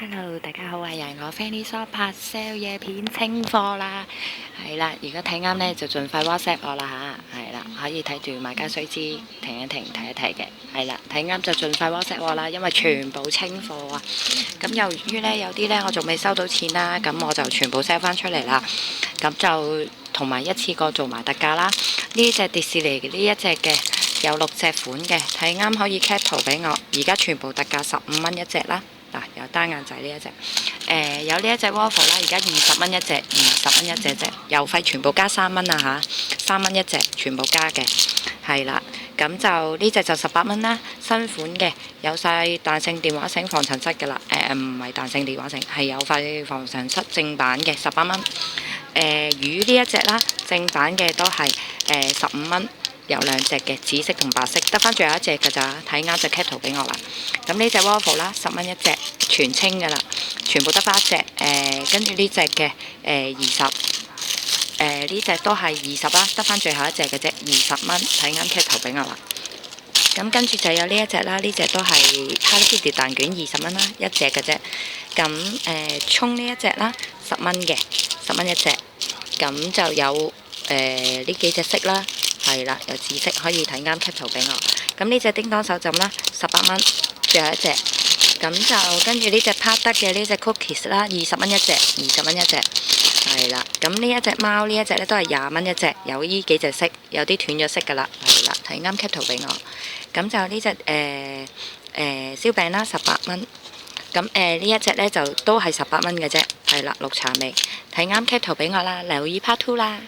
Hello，大家好啊！又係我 Fanny Shop 拍 sale 嘢片清貨啦，係啦，如果睇啱呢，就盡快 WhatsApp 我啦吓，係啦，可以睇住買家須知停一停睇一睇嘅，係啦，睇啱就盡快 WhatsApp 我啦，因為全部清貨啊。咁由於呢，有啲呢我仲未收到錢啦，咁我就全部 sell 翻出嚟啦，咁就同埋一次過做埋特價啦。呢隻迪士尼呢一隻嘅有6隻款嘅，睇啱可以 cap 圖俾我，而家全部特價15蚊一隻啦。嗱，有單眼仔呢一隻，有呢一隻 waffle 啦，而家20蚊一隻，20蚊一隻，郵費全部加3蚊啊嚇，3蚊一隻，全部加嘅，係啦，咁就呢隻就18蚊啦，新款嘅，有晒彈性電話繩防塵室嘅啦，唔係彈性電話繩，係有塊防塵室正版嘅18蚊，魚呢一隻啦，正版嘅都係15蚊。有2隻嘅紫色同白色，得返最後一隻㗎咋，睇啱就 cap 圖俾我啦。咁呢隻 waffle 啦，10蚊一隻，全清㗎啦，全部得返一隻。跟住呢隻嘅20，呢隻都係20啦，得返最後一隻嘅啫，20蚊，睇啱 cap 圖俾我啦。咁跟住就有呢一隻啦，呢隻都係 Hello Kitty 蛋卷20蚊啦，一隻嘅啫。咁葱呢一隻啦，10蚊嘅，10蚊一隻。咁就有呢幾隻色啦。係啦，有紫色可以睇啱 cap 圖俾我。咁呢隻叮當手枕啦，18蚊，最後一隻。咁就跟住呢隻 part 得嘅呢隻 cookies 啦，20蚊一隻，20蚊一隻。係啦，咁呢一隻貓呢一隻咧都係20蚊一隻，有呢幾隻色，有啲斷咗色噶啦。係啦，睇啱 cap 圖俾我。咁就呢隻燒餅啦，18蚊。咁呢一隻咧就都係18蚊嘅啫。係啦，綠茶味，睇啱 cap 圖俾我啦，留意 part 2啦。